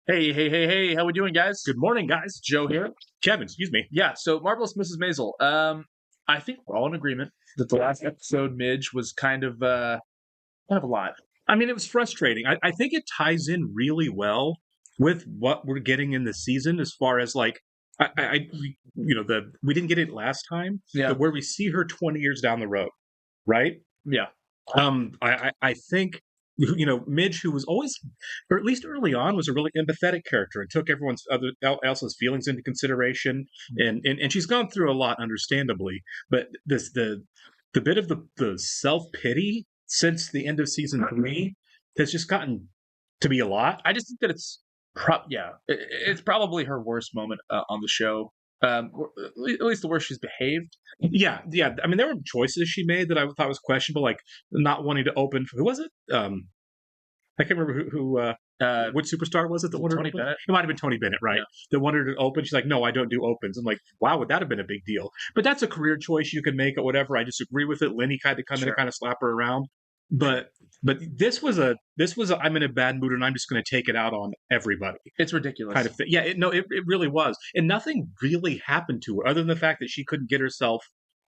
Hey, how we doing, guys? Good morning, guys. Joe here. Kevin, excuse me. Yeah, so Marvelous Mrs. Maisel. I think we're all in agreement that the last episode, Midge, was kind of a lot. I mean, it was frustrating. I think it ties in really well with what we're getting in the season as far as like, we didn't get it last time, Yeah, but where we see her 20 years down the road, right? yeah, I think Midge, who was always, or at least early on, was a really empathetic character and took everyone's else's feelings into consideration, and she's gone through a lot, understandably. But the bit of the self pity since the end of season three has just gotten to be a lot. I just think that it's probably her worst moment on the show. Or at least the worst she's behaved. Yeah. I mean, there were choices she made that I thought was questionable, like not wanting to open. Who was it? I can't remember which superstar was it that wanted Tony to open? Bennett. It might have been Tony Bennett, right? Yeah. That wanted to open. She's like, no, I don't do opens. I'm like, wow, would that have been a big deal? But that's a career choice you can make or whatever. I disagree with it. Lenny had to come in Sure. and kind of slap her around. But this was I'm in a bad mood and I'm just going to take it out on everybody It's ridiculous. kind of thing. Yeah, it really was, and nothing really happened to her other than the fact that she couldn't get herself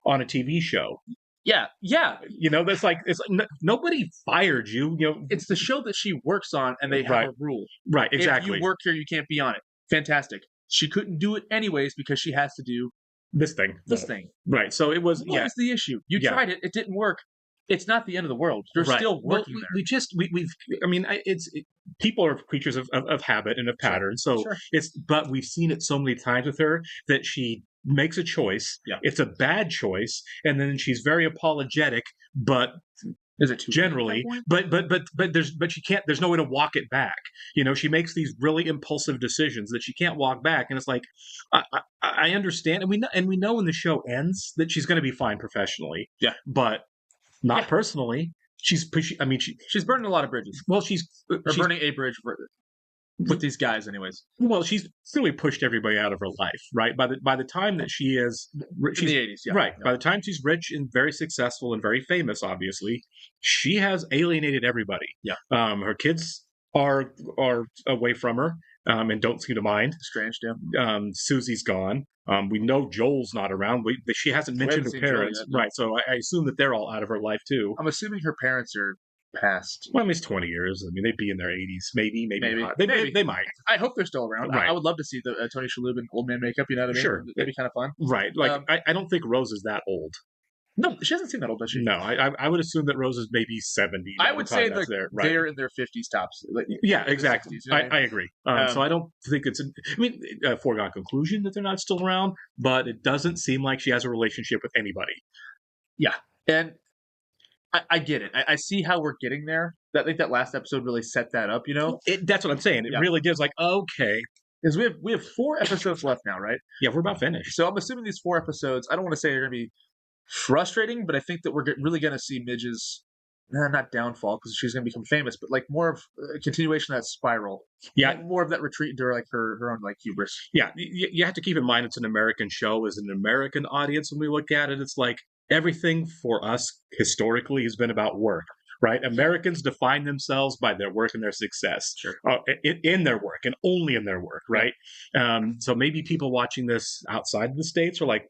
on a TV show. Yeah. That's like nobody fired you. It's the show that she works on, and they have Right. a rule. Right, If exactly. you work here, you can't be on it. Fantastic. She couldn't do it anyways because she has to do This thing. this thing. Right. So it was. What was the issue? You Yeah. tried it; it didn't work. It's not the end of the world. You're Right. still Well, working there. we just we've. I mean, people are creatures of habit and of Sure. pattern. So Sure. but we've seen it so many times with her that she makes a choice. Yeah. It's a bad choice, and then she's very apologetic, but Is it too late at generally, that point? but she can't. There's no way to walk it back. She makes these really impulsive decisions that she can't walk back, and it's like I understand, and we know when the show ends that she's going to be fine professionally. Yeah. But not Yeah. personally. She's pushing. I mean, She's burning a lot of bridges, well, or burning a bridge with these guys, anyways. she's clearly pushed everybody out of her life, right? By the time that she's In the '80s, yeah. right. Yeah. By the time she's rich and very successful and very famous, obviously, she has alienated everybody. Yeah. Her kids are away from her, and don't seem to mind. Strange, yeah. Susie's gone. We know Joel's not around. She hasn't mentioned haven't her seen Joel parents, yet, no. right? So I assume that they're all out of her life too. I'm assuming her parents are passed. Well, at least 20 years. I mean, they'd be in their 80s, maybe Maybe. not. Maybe. They might. I hope they're still around. Right. I would love to see the Tony Shalhoub in old man makeup. You know what I mean? Sure. That'd be kind of fun. Right. Like, I don't think Rose is that old. No, she hasn't seen that old, does she? No, I would assume that Rose is maybe 70. I would say that's they're right. they're in their 50s tops. Yeah, exactly. 60s, you know what I I agree. So I don't think it's a foregone conclusion that they're not still around, but it doesn't seem like she has a relationship with anybody. Yeah, and I get it. I see how we're getting there. I think that last episode really set that up. That's what I'm saying. It Yeah. really does. Like, okay, Because we have 4 episodes left now, right? yeah, we're about finished. So I'm assuming these 4 episodes. I don't want to say they're going to be frustrating, but I think that we're really going to see Midge's not downfall because she's going to become famous, but like more of a continuation of that spiral. Yeah. More of that retreat into like her own like hubris. Yeah, you have to keep in mind it's an American show. As an American audience, when we look at it, it's like everything for us historically has been about work, right? Americans define themselves by their work and their success. Sure. In their work and only in their work, right? So maybe people watching this outside of the States are like,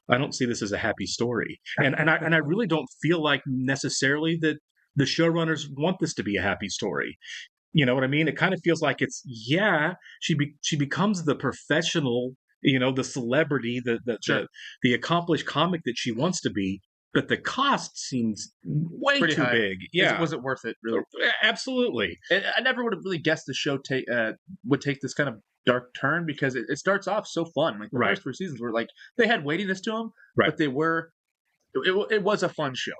I don't see this as a happy story, and I really don't feel like necessarily that the showrunners want this to be a happy story. You know what I mean? It kind of feels like she becomes the professional, the celebrity, Sure. the accomplished comic that she wants to be, but the cost seems way Pretty too high. big. Yeah, Was it worth it? Really? absolutely. And I never would have really guessed the show would take this kind of dark turn because it starts off so fun. Like the Right. first 3 seasons were like they had weightiness to them, Right. but they were. It was a fun show,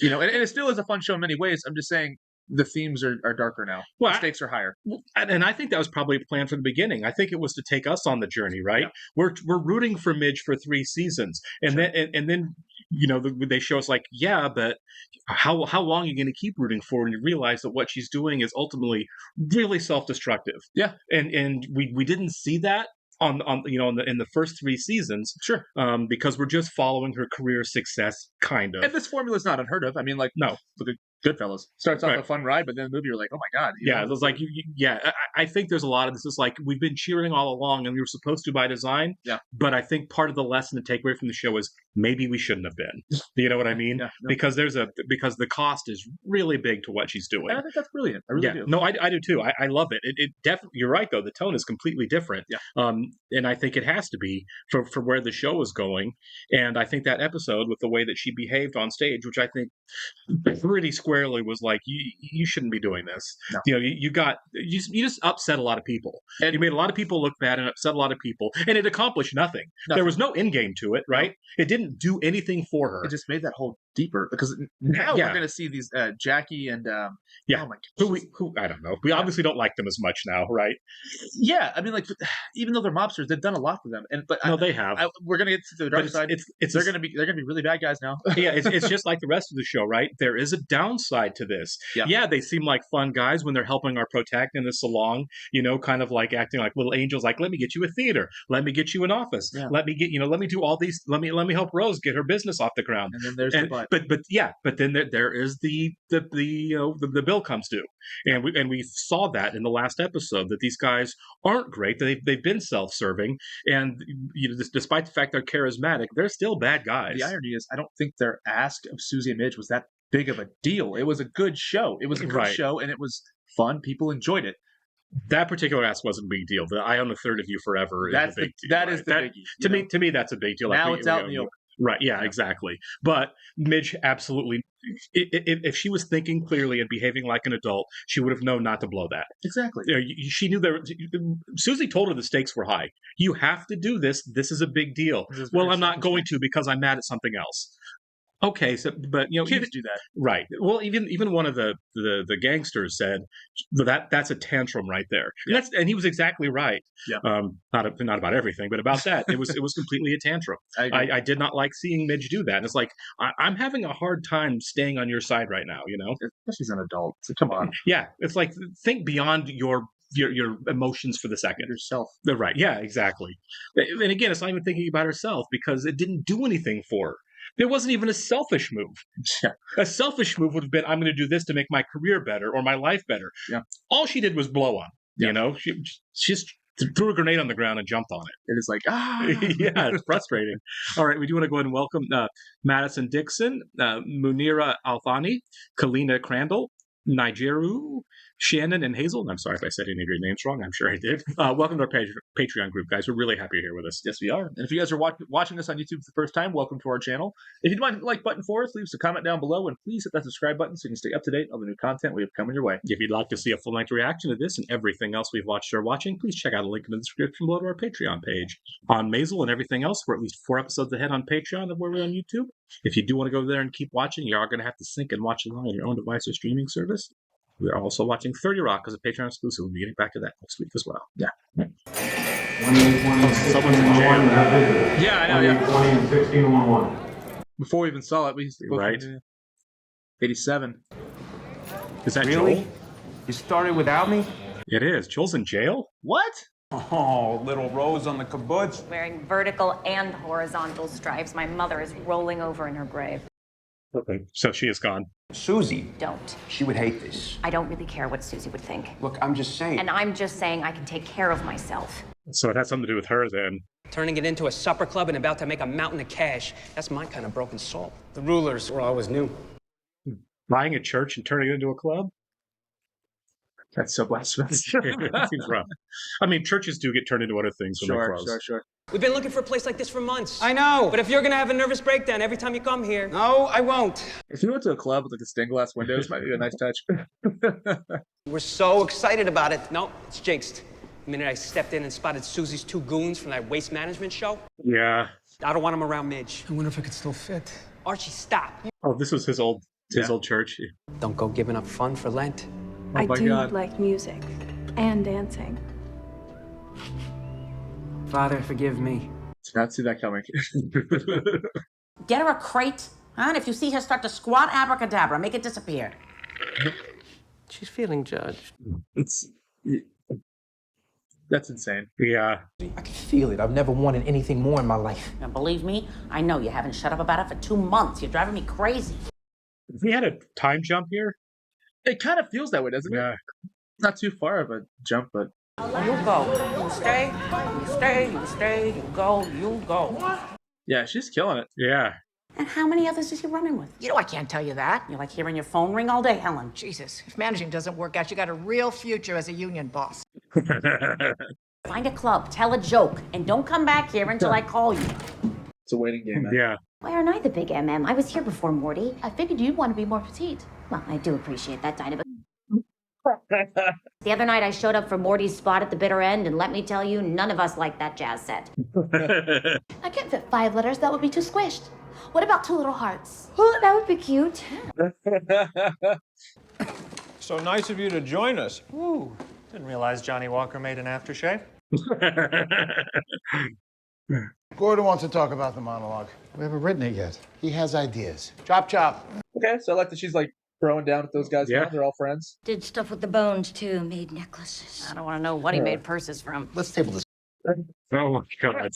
and it still is a fun show in many ways. I'm just saying the themes are darker now. Well, The stakes are higher. And I think that was probably a plan from the beginning. I think it was to take us on the journey, right? Yeah. We're rooting for Midge for 3 seasons, and Sure. then they show us like, yeah, but how long are you going to keep rooting for? And you realize that what she's doing is ultimately really self-destructive. Yeah. And we didn't see that on in the first 3 seasons, Sure. because we're just following her career success, kind of. And this formula is not unheard of. I mean, like No. look at Goodfellas starts off Right. a fun ride, but then the movie you're like, oh my god, Yeah, it was like yeah. I think there's a lot of this is like we've been cheering all along, and we were supposed to by design. Yeah. But I think part of the lesson to take away from the show is maybe we shouldn't have been. You know what I mean? Yeah, no. Because because the cost is really big to what she's doing. And I think that's brilliant. I really Yeah, do. no, I do too. I love it. It definitely. You're right though. The tone is completely different. Yeah. And I think it has to be for where the show is going. And I think that episode with the way that she behaved on stage, which I think pretty squarely was like, you shouldn't be doing this. No. You know, you just upset a lot of people. And You made a lot of people look bad and upset a lot of people, and it accomplished nothing. There Nothing. was no end game to it, right? It didn't do anything for her. it just made that hole deeper because now Yeah. we're going to see these Jackie and Yeah. oh my Who I don't know. We obviously don't like them as much now, right? yeah, I mean, like, even though they're mobsters, they've done a lot for them, and but No, they have. we're gonna get to the dark But side. it's They're gonna be really bad guys now. yeah, it's just like the rest of the show, right? There is a downside to this. Yeah. Yeah, they seem like fun guys when they're helping our protagonist along, you know, kind of like acting like little angels, like, let me get you a theater, let me get you an office, Yeah. let me do all these, let me help Rose get her business off the ground. And then there's the butt. But then there is the the bill comes due, and we saw that in the last episode that these guys aren't great. They've been self-serving, and despite the fact they're charismatic, they're still bad guys. The irony is, I don't think their ask of Susie and Midge was that big of a deal. It was a good show. It was a good Right. show, and it was fun. People enjoyed it. That particular ask wasn't a big deal. The I own a third of you forever is That's a big deal. that right? is the biggie. To me, that's a big deal. Now Like, it's out in the open. Right? Yeah, Yeah. exactly. But Midge absolutely, if she was thinking clearly and behaving like an adult, she would have known not to blow that. Exactly. You know, she knew there. Susie told her the stakes were high. You have to do this. This is a big deal. This is Well, very I'm not selfish. going to because I'm mad at something else. Okay, so but you know, Kids do that. right. Well, even one of the gangsters said that's a tantrum right there. Yeah. And he was exactly right. Yeah. Not about everything, but about that. It was completely a tantrum. I agree. I did not like seeing Midge do that. And it's like I'm having a hard time staying on your side right now. You know. She's an adult. So come on, Yeah, it's like think beyond your emotions for the second. yourself. Right. Yeah, exactly. And again, it's not even thinking about herself because it didn't do anything for her. There wasn't even a selfish move. Yeah. A selfish move would have been, I'm going to do this to make my career better or my life better. Yeah. All she did was blow on. Yeah. You know, she just threw a grenade on the ground and jumped on it. It is like Yeah, it's frustrating. All right, we do want to go ahead and welcome Madison Dixon, Munira Althani, Kalina Crandall, Nigeru, Shannon, and Hazel. And I'm sorry if I said any of your names wrong. I'm sure I did. Welcome to our Patreon group, guys. We're really happy you're here with us. Yes, we are. And if you guys are watching us on YouTube for the first time, welcome to our channel. If you'd mind the like button for us, leave us a comment down below, and please hit that subscribe button so you can stay up to date on the new content we have coming your way. If you'd like to see a full-length reaction to this and everything else we've watched or watching, please check out a link in the description below to our Patreon page. On Maisel and everything else, we're at least 4 episodes ahead on Patreon of where we're on YouTube. If you do want to go there and keep watching, you are going to have to sync and watch along on your own device or streaming service. We're also watching 30 Rock as a Patreon exclusive. We'll be getting back to that next week as well. Yeah. Someone's in jail. Yeah, I know. Yeah. 20 and 1611. Before we even saw it, we spoke Right. 87. Is that Really? Joel? You started without me? It is. Joel's in jail? What? Oh, little Rose on the kibbutz. Wearing vertical and horizontal stripes. My mother is rolling over in her grave. Okay. So she is gone. Susie, Don't. she would hate this. I don't really care what Susie would think. Look, I'm just saying. And I'm just saying I can take care of myself. So it has something to do with her then. Turning it into a supper club and about to make a mountain of cash. That's my kind of broken soul. The rulers were always new. Buying a church and turning it into a club? That's so blasphemous. It seems rough. I mean, churches do get turned into other things when they Sure, close. sure. We've been looking for a place like this for months. I know. But if you're gonna have a nervous breakdown every time you come here, No, I won't. If you went to a club with like the stained glass windows, might be a nice touch. We're so excited about it. no, it's jinxed. The minute I stepped in and spotted Susie's 2 goons from that waste management show, Yeah. I don't want them around Midge. I wonder if it could still fit. Archie, stop. Oh, this was his old church. Don't go giving up fun for Lent. Oh I my do God. like music and dancing. Father, forgive me. Did not see that coming. Get her a crate, huh? And if you see her start to squat, abracadabra, make it disappear. She's feeling judged. That's insane. Yeah. I can feel it. I've never wanted anything more in my life. And believe me, I know you haven't shut up about it for 2 months. You're driving me crazy. If he had a time jump here, It kind of feels that way, doesn't it? yeah. Not too far of a jump, but You go. You stay. You stay. You stay. You go. You go. yeah, she's killing it. Yeah. And how many others is he running with? You know I can't tell you that. You like hearing your phone ring all day, Helen. Jesus, if managing doesn't work out, you got a real future as a union boss. Find a club, tell a joke, and don't come back here until I call you. It's a waiting game. Man. Yeah. Why aren't I the big MM? I was here before Morty. I figured you'd want to be more petite. Well, I do appreciate that, Dinah. The other night I showed up for Morty's spot at the bitter end, and let me tell you, none of us liked that jazz set. I can't fit 5 letters. That would be too squished. What about 2 little hearts? Oh, that would be cute. So nice of you to join us. Ooh, didn't realize Johnny Walker made an aftershave. Gordon wants to talk about the monologue. We haven't written it yet. He has ideas. Chop, chop. Okay, so I like that she's like throwing down with those guys. Yeah. Now. They're all friends. Did stuff with the bones, too. Made necklaces. I don't want to know what he made purses from. Let's table this. Oh my God.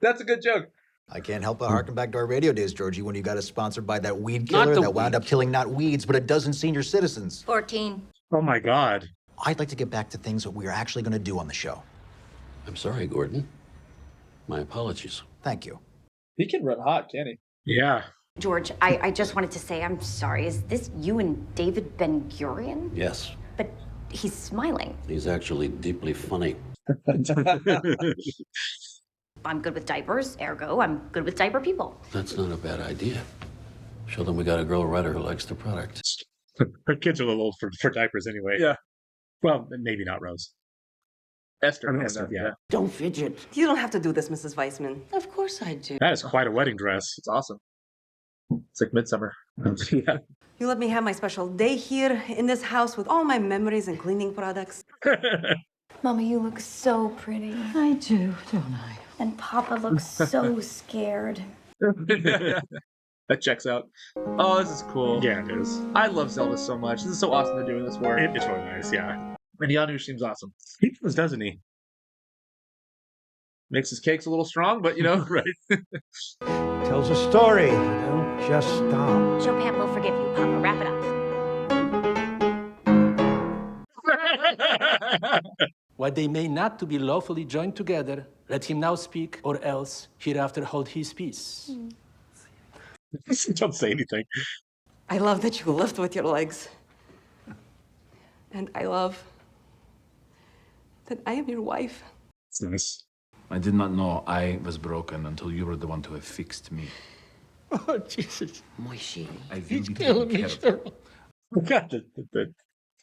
That's a good joke. I can't help but harken back to our radio days, Georgie, when you got us sponsored by that weed killer that wound up killing not weeds, but a dozen senior citizens. 14. Oh my God. I'd like to get back to things that we're actually going to do on the show. I'm sorry, Gordon. My apologies. Thank you. He can run hot, can he? Yeah. George, I just wanted to say I'm sorry. Is this you and David Ben-Gurion? Yes, But he's smiling. he's actually deeply funny. I'm good with diapers, ergo I'm good with diaper people. That's not a bad idea. Show them we got a girl writer who likes the product. Her kids are a little old for diapers anyway. Yeah. Well, maybe not Rose. Esther. I mean, Esther, yeah. Don't fidget. You don't have to do this, Mrs. Weissman. Of course I do. That is quite a wedding dress. It's awesome. It's like midsummer. Yeah. You let me have my special day here in this house with all my memories and cleaning products. Mama, you look so pretty. I do, don't I? And Papa looks so scared. That checks out. Oh, this is cool. Yeah, it is. I love Zelda so much. This is so awesome they're doing this work. It's really nice, yeah. And Yanu seems awesome. He does, doesn't he? Makes his cakes a little strong, but you know, right? Tells a story. Don't just stop. Joe Pam will forgive you, Papa. Wrap it up. What they may not to be lawfully joined together, let him now speak, or else hereafter hold his peace. Don't say anything. I love that you lift with your legs. And I love that I am your wife. It's nice. I did not know I was broken until you were the one to have fixed me. Oh, Jesus. Moishi. I will He's be killing taking me, care of you. God,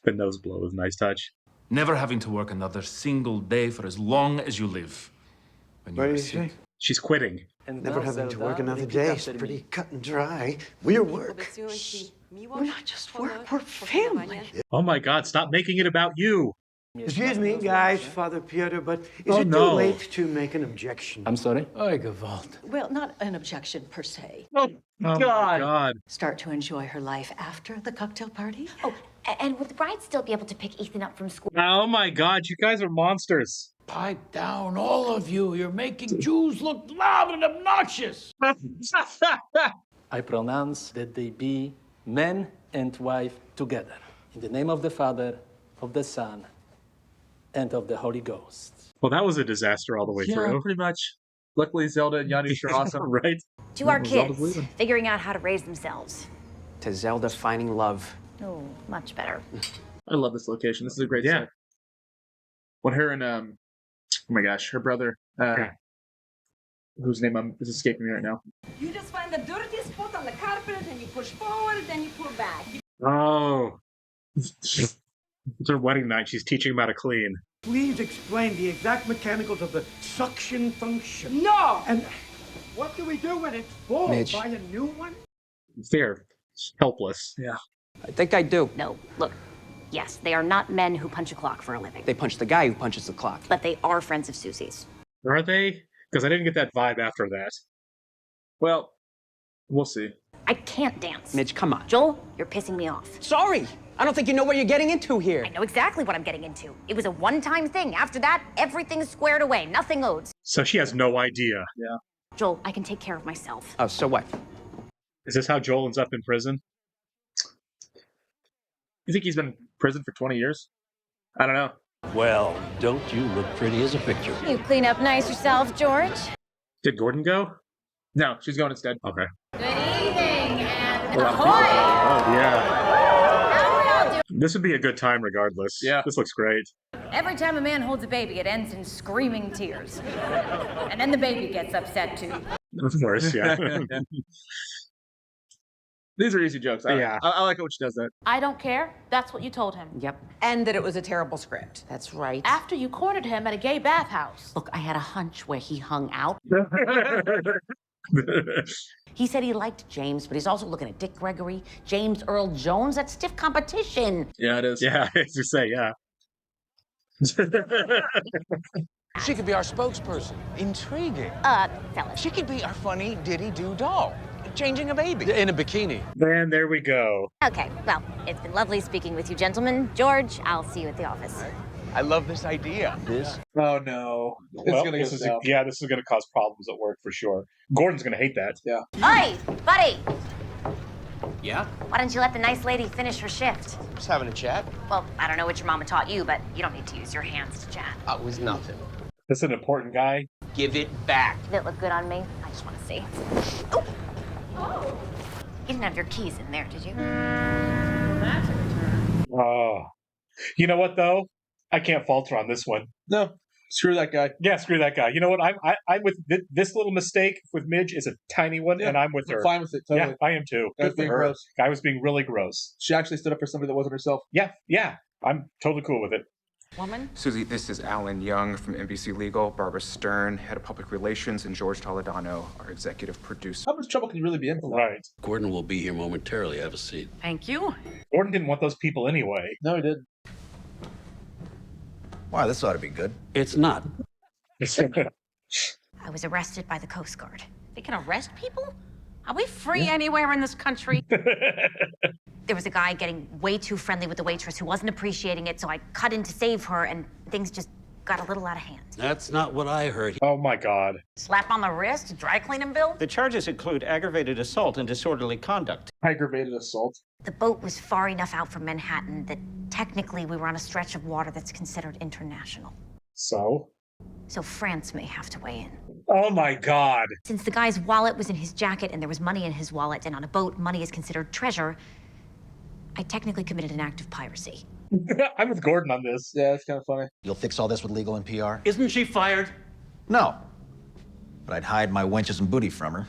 the nose blow was a nice touch. Never having to work another single day for as long as you live. When What are do you sick. say? She's quitting. And Never now, having to Zelda, work another repeat day after is me. pretty cut and dry. We're work. We're not just work, we're family. Oh my God, stop making it about you. Excuse me, guys, Father Piotr, but is Oh, it no. too late to make an objection? I'm sorry? Oh, Gewalt. Well, not an objection per se. Oh, Oh God. my God. Start to enjoy her life after the cocktail party. Oh, and would the bride still be able to pick Ethan up from school? Oh my God, you guys are monsters. Pipe down, all of you. You're making Jews look loud and obnoxious. I pronounce that they be man and wife together. In the name of the Father, of the Son, and of the Holy Ghost. Well, that was a disaster all the way Yeah, through. pretty much. Luckily, Zelda and Yanush are awesome. Right? To our Zelda's kids, leaving. figuring out how to raise themselves. To Zelda finding love. Oh, much better. I love this location. This is a great set. When her and oh my gosh, her brother, whose name is escaping me right now. You just find the dirtiest spot on the carpet and you push forward, then you pull back. Oh. It's her wedding night. She's teaching him how to clean. Please explain the exact mechanicals of the suction function. No! And what do we do when it's full? Mitch. Buy a new one? They're helpless. Yeah. I think I do. No, look. Yes, they are not men who punch a clock for a living. They punch the guy who punches the clock. But they are friends of Susie's. Are they? Because I didn't get that vibe after that. Well, we'll see. I can't dance. Mitch, come on. Joel, you're pissing me off. Sorry. I don't think you know what you're getting into here. I know exactly what I'm getting into. It was a one-time thing. After that, everything's squared away. Nothing owed. So she has no idea. Yeah. Joel, I can take care of myself. Oh, so what? Is this how Joel ends up in prison? You think he's been in prison for 20 years? I don't know. Well, don't you look pretty as a picture? You clean up nice yourself, George. Did Gordon go? No, she's going instead. Okay. Good evening and Oh, yeah. This would be a good time regardless. Yeah. This looks great. Every time a man holds a baby, it ends in screaming tears. And then the baby gets upset too. Of course, yeah. These are easy jokes. Yeah. I like it when she does that. I don't care. That's what you told him. Yep, And that it was a terrible script. that's right. After you cornered him at a gay bathhouse. Look, I had a hunch where he hung out. He said he liked James, but he's also looking at Dick Gregory, James Earl Jones. That's stiff competition. Yeah, it is. Yeah, as you say, yeah. She could be our spokesperson. Intriguing. Fellas. She could be our funny diddy-do doll. Changing a baby. In a bikini. And there we go. Okay, well, it's been lovely speaking with you, gentlemen. George, I'll see you at the office. I love this idea. Oh no. It's Well, gonna go south. this is going to cause problems at work for sure. Gordon's going to hate that. Yeah. Oi, buddy! Yeah? Why don't you let the nice lady finish her shift? Just having a chat. Well, I don't know what your mama taught you, but you don't need to use your hands to chat. It was nothing. This is an important guy. Give it back. Did it look good on me? I just want to see. Oh! You didn't have your keys in there, did you? Oh. You know what, though? I can't falter on this one. No. Screw that guy. Yeah, screw that guy. You know what? I'm with this little mistake with Midge is a tiny one, Yeah, and I'm with her. I'm fine with it, totally. Yeah, I am too. Guy was Good for being her. gross. Guy was being really gross. She actually stood up for somebody that wasn't herself. Yeah. I'm totally cool with it. Woman? Susie, this is Alan Young from NBC Legal, Barbara Stern, Head of Public Relations, and George Toledano, our executive producer. How much trouble can you really be in for that? Right. Gordon will be here momentarily. Have a seat. Thank you. Gordon didn't want those people anyway. No, he didn't. Wow, this ought to be good. It's not. I was arrested by the Coast Guard. They can arrest people? Are we free anywhere in this country? There was a guy getting way too friendly with the waitress who wasn't appreciating it, so I cut in to save her, and things just got a little out of hand. That's not what I heard. Oh my God. Slap on the wrist, dry cleaning bill? The charges include aggravated assault and disorderly conduct. Aggravated assault. The boat was far enough out from Manhattan that technically we were on a stretch of water that's considered international. So? So France may have to weigh in. Oh my God. Since the guy's wallet was in his jacket and there was money in his wallet, and on a boat, money is considered treasure, I technically committed an act of piracy. I'm with Gordon on this. Yeah, it's kind of funny. You'll fix all this with legal and PR? Isn't she fired? No. But I'd hide my wenches and booty from her.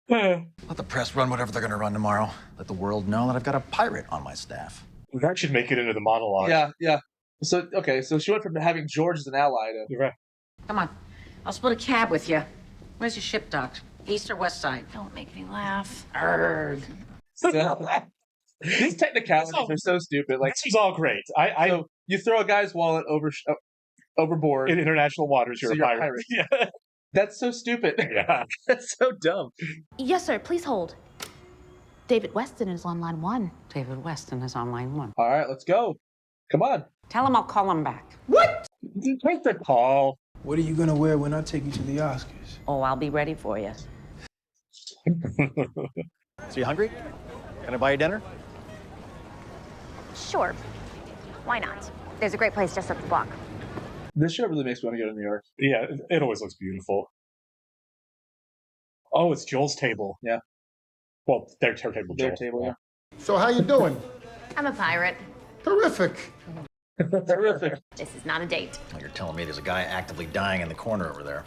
Let the press run whatever they're going to run tomorrow. Let the world know that I've got a pirate on my staff. That should make it into the monologue. Yeah. So, okay, so she went from having George as an ally to... You're right. Come on. I'll split a cab with you. Where's your ship docked? East or west side? Don't make me laugh. Arrgh. These technicalities are so stupid. Like, this is all great. So you throw a guy's wallet overboard In international waters, you're so a pirate. Yeah. That's so stupid. Yeah. That's so dumb. Yes, sir. Please hold. David Weston is on line 1. David Weston is on line 1. All right, let's go. Come on. Tell him I'll call him baback. What? Take the call. What are you gonna wear when I take you to the Oscars? Oh, I'll be ready for you. So you hungry? Can I buy you dinner? Sure. Why not? There's a great place just up the block. This show really makes me want to go to New York. Yeah, it always looks beautiful. Oh, it's Joel's table. Yeah. Well, their table. Their Joel. table, yeah. So how you doing? I'm a pirate. Terrific. Terrific. This is not a date. Well, you're telling me there's a guy actively dying in the corner over there.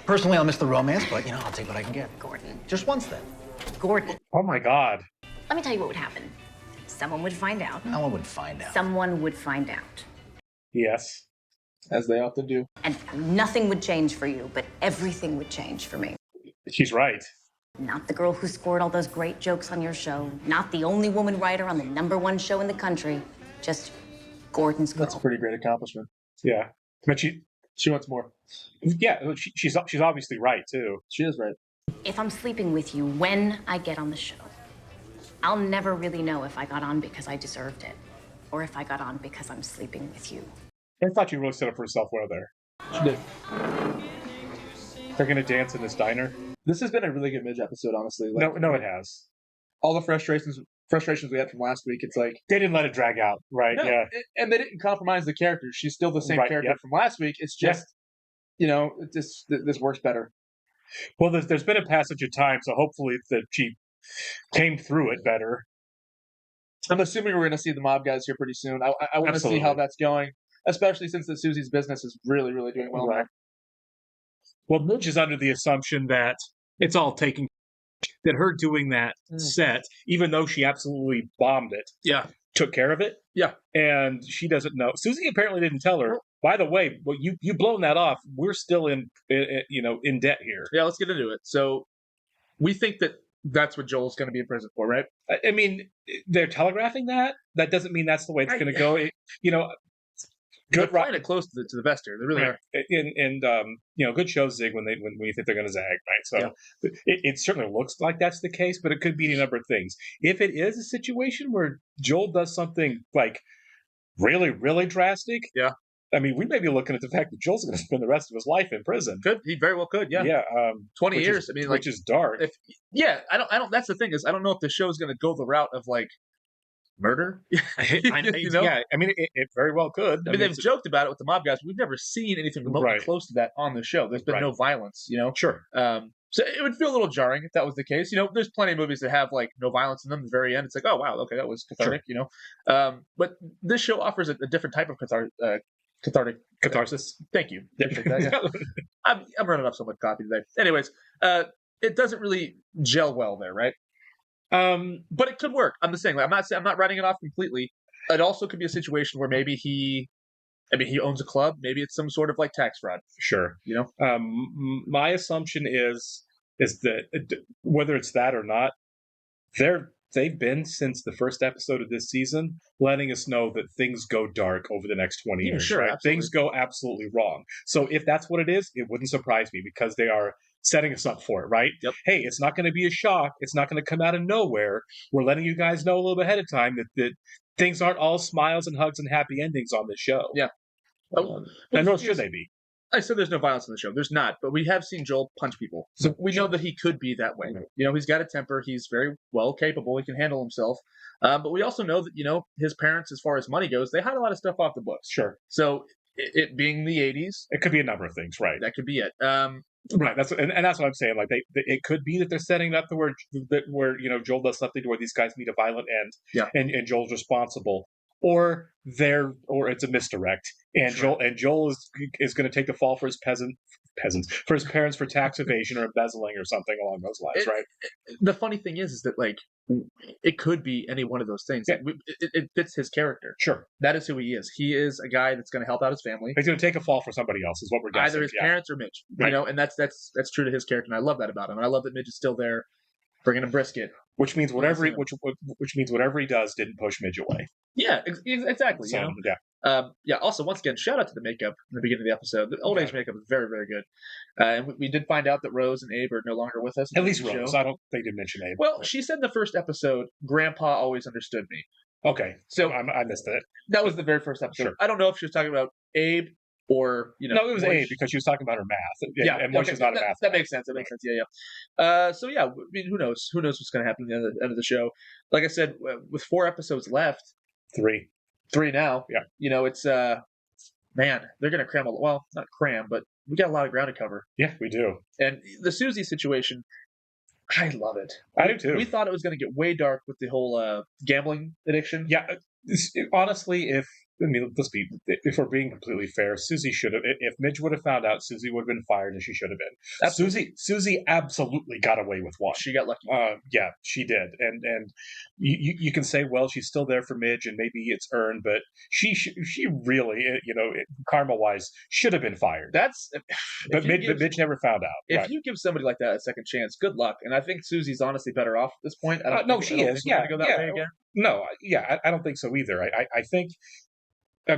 Personally, I'll miss the romance, but, I'll take what I can get. Gordon. Just once, then. Gordon. Oh, my God. Let me tell you what would happen. Someone would find out. No one would find out. Someone would find out. Yes. As they often do. And nothing would change for you, but everything would change for me. She's right. Not the girl who scored all those great jokes on your show. Not the only woman writer on the #1 show in the country. Just Gordon's girl. That's a pretty great accomplishment. Yeah. But She wants more. yeah, she's obviously right, too. She is right. If I'm sleeping with you when I get on the show, I'll never really know if I got on because I deserved it, or if I got on because I'm sleeping with you. I thought you really set up for herself well there. She did. They're going to dance in this diner. This has been a really good Midge episode, honestly. No, it has. All the frustrations we had from last week. It's like they didn't let it drag out, right? No, yeah, and they didn't compromise the character. She's still the same Right, character yep. from last week. It's just, this works better. Well, there's been a passage of time, so hopefully that she came through it better. I'm assuming we're going to see the mob guys here pretty soon. I want to see how that's going, especially since the Susie's business is really, really doing well now. Well, Midge is under the assumption that it's all taken, that her doing that set, even though she absolutely bombed it, took care of it. Yeah. And she doesn't know. Susie apparently didn't tell her, by the way, well, you blown that off. We're still in debt here. Yeah, let's get into it. So we think that that's what Joel's going to be in prison for, right? I mean, they're telegraphing that. That doesn't mean that's the way it's going to go. They're playing it close to the vest here. They really are. And good shows zig when you think they're going to zag, right? So it certainly looks like that's the case, but it could be any number of things. If it is a situation where Joel does something like really, really drastic, I mean, we may be looking at the fact that Joel's going to spend the rest of his life in prison. He very well could. Yeah. Yeah. 20 years. Which is dark. I don't. That's the thing is, I don't know if the show is going to go the route of like murder. Yeah, I mean, it very well could. I mean, they've joked about it with the mob guys. We've never seen anything remotely close to that on the show. There's been no violence, Sure. So it would feel a little jarring if that was the case. There's plenty of movies that have like no violence in them. At the very end, it's like, oh wow, okay, that was cathartic. But this show offers a different type of catharsis. Thank you. I'm running off so much coffee today. Anyways, it doesn't really gel well there, right? But it could work. I'm just saying. Like, I'm not writing it off completely. It also could be a situation where maybe he owns a club. Maybe it's some sort of like tax fraud. Sure. My assumption is that whether it's that or not, they've been since the first episode of this season letting us know that things go dark over the next 20 years. Sure, right? absolutely. Things go absolutely wrong. So if that's what it is, it wouldn't surprise me because they are setting us up for it, right? Yep. Hey, it's not going to be a shock. It's not going to come out of nowhere. We're letting you guys know a little bit ahead of time that things aren't all smiles and hugs and happy endings on this show. Yeah. And nor should they be. I said there's no violence in the show. There's not, but we have seen Joel punch people, so we know that he could be that way. He's got a temper. He's very well capable. He can handle himself. But we also know that his parents, as far as money goes, they hide a lot of stuff off the books. Sure. So it being the '80s, it could be a number of things, right? That could be it. Right. That's what I'm saying. Like it could be that they're setting it up to where Joel does something to where these guys meet a violent end, and Joel's responsible. Or it's a misdirect, and Joel is going to take the fall for his peasants for his parents for tax evasion or embezzling or something along those lines, right? The funny thing is that like it could be any one of those things. Yeah. It fits his character. Sure, that is who he is. He is a guy that's going to help out his family. He's going to take a fall for somebody else, is what we're guessing. Either his parents or Midge, right. And that's true to his character, and I love that about him. And I love that Midge is still there, bringing him brisket. Which means whatever he does didn't push Midge away. Yeah, exactly. So, Also, once again, shout out to the makeup in the beginning of the episode. The old age makeup is very, very good. And we did find out that Rose and Abe are no longer with us. At least Rose. They didn't mention Abe. Well, she said in the first episode, "Grandpa always understood me." Okay, so I missed it. That was the very first episode. Sure. I don't know if she was talking about Abe or No, it was Abe because she was talking about her math. And Moishe's not a math. That makes sense. That makes sense. Yeah. So I mean, who knows? Who knows what's going to happen at the end of the show? Like I said, with 4 episodes left, 3 now. Yeah. It's man, they're going to cram not cram, but we got a lot of ground to cover. Yeah, we do. And the Susie situation, I love it. I do too. We thought it was going to get way dark with the whole gambling addiction. Yeah. Honestly, if we're being completely fair, Susie should have. If Midge would have found out, Susie would have been fired, and she should have been. Absolutely. Susie absolutely got away with one. She got lucky. Yeah, she did. And you can say, well, she's still there for Midge, and maybe it's earned, but she really, karma wise, should have been fired. But Midge never found out. If you give somebody like that a second chance, good luck. And I think Susie's honestly better off at this point. She is. Yeah, go that way again. No, I don't think so either. I think. Do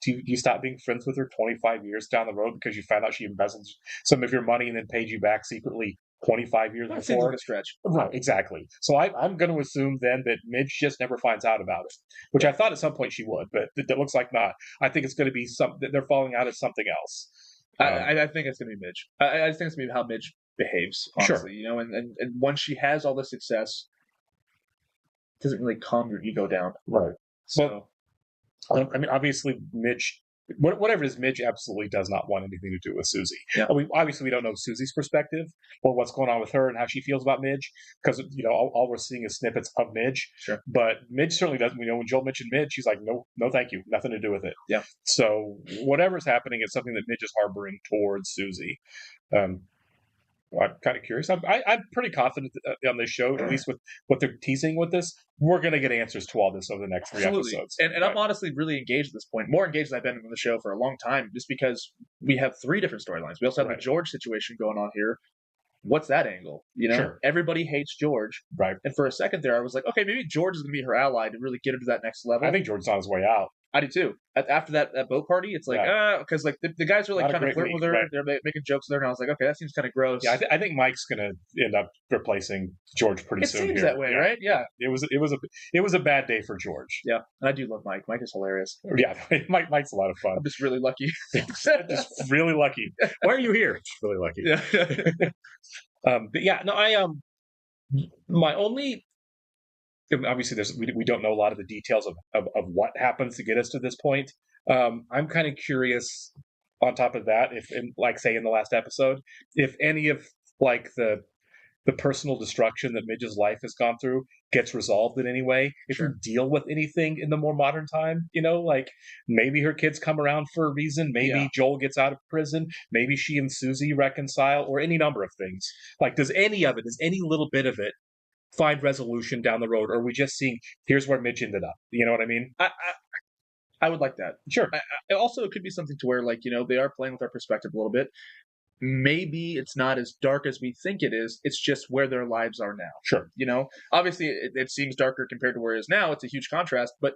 you stop being friends with her 25 years down the road because you found out she embezzled some of your money and then paid you back secretly 25 years before? Seems like a stretch. Right, exactly. So I'm going to assume then that Midge just never finds out about it, which I thought at some point she would, but it looks like not. I think it's going to be they're falling out at something else. I think it's going to be Midge. I think it's going to be how Midge behaves, honestly. You know, and once she has all the success, it doesn't really calm your ego down. Right. So, I mean, obviously, Midge, whatever it is, Midge absolutely does not want anything to do with Susie. Yeah. Obviously, we don't know Susie's perspective or what's going on with her and how she feels about Midge, because all we're seeing is snippets of Midge. Sure. But Midge certainly doesn't. When Joel mentioned Midge, she's like, no, thank you, nothing to do with it. Yeah. So whatever's happening is something that Midge is harboring towards Susie. I'm kind of curious. I'm pretty confident on this show, at least with what they're teasing with this, we're going to get answers to all this over the next 3 episodes. And I'm honestly really engaged at this point, more engaged than I've been in the show for a long time, just because we have 3 different storylines. We also have the George situation going on here. What's that angle? You know, Sure. Everybody hates George, right? And for a second there, I was like, okay, maybe George is going to be her ally to really get her to that next level. I think George's on his way out. I do too. After that boat party, it's like, because like the guys are like Not a trying to great flirt with week, her. right. They're making jokes with her, and I was like, okay, that seems kind of gross. Yeah, I think Mike's going to end up replacing George pretty soon. It seems here. that way, right? Yeah. It was a bad day for George. Yeah, and I do love Mike. Mike is hilarious. Yeah, Mike's a lot of fun. I'm just really lucky. Just really lucky. Why are you here? Just really lucky. Yeah. But yeah, no, my only. Obviously, we don't know a lot of the details of what happens to get us to this point. I'm kind of curious. On top of that, if like say in the last episode, if any of like the personal destruction that Midge's life has gone through gets resolved in any way, if we deal with anything in the more modern time, like maybe her kids come around for a reason, maybe Joel gets out of prison, maybe she and Susie reconcile, or any number of things. Like, does any little bit of it find resolution down the road, or are we just seeing here's where Midge ended up? You know what I mean? I would like that. Sure. Also, it could be something to where, like, they are playing with our perspective a little bit. Maybe it's not as dark as we think it is. It's just where their lives are now. Sure. Obviously, it seems darker compared to where it is now. It's a huge contrast, but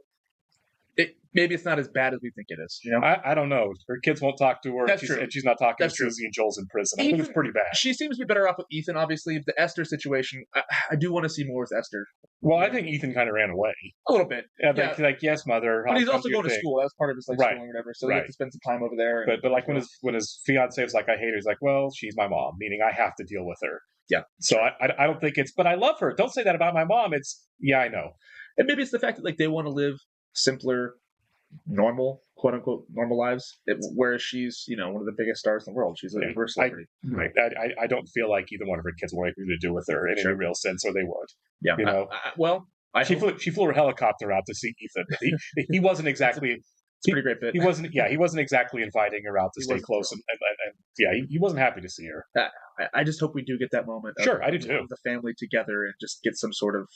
maybe it's not as bad as we think it is. I don't know. Her kids won't talk to her. That's true. And she's not talking That's to true. Susie, and Joel's in prison. I think it's pretty bad. She seems to be better off with Ethan, obviously. The Esther situation, I do want to see more with Esther. Well, I think Ethan kind of ran away. A little bit. Yeah. Like, yes, mother. But he's also going to school. That's part of his schooling or whatever. So he has to spend some time over there. But like when his fiance was like, I hate her, he's like, well, she's my mom, meaning I have to deal with her. Yeah. So I don't think it's, but I love her. Don't say that about my mom. It's, yeah, I know. And maybe it's the fact that like they want to live simpler, normal, quote unquote, normal lives. Whereas she's, one of the biggest stars in the world. She's a reverse celebrity. I don't feel like either one of her kids will have anything to do with her in any real sense, or they would. Yeah. She flew her helicopter out to see Ethan. He wasn't exactly. It's a pretty great fit. He wasn't exactly inviting her out to stay close, and he wasn't happy to see her. I just hope we do get that moment. Sure, I do too. Of the family together and just get some sort of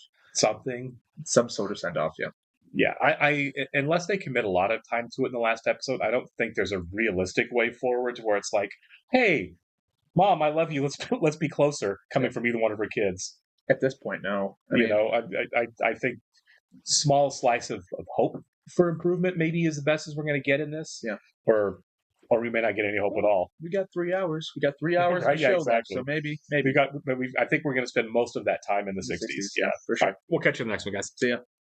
some sort of send off. Yeah. Yeah, I unless they commit a lot of time to it in the last episode, I don't think there's a realistic way forward to where it's like, hey, Mom, I love you. Let's be closer. Coming from either one of her kids. At this point, no. I think small slice of hope for improvement maybe is the best as we're going to get in this. Yeah. Or we may not get any hope at all. We got 3 hours. We got 3 hours of the show. Exactly. So maybe I think we're going to spend most of that time in the 60s. Yeah, for sure. Right. We'll catch you in the next one, guys. See ya.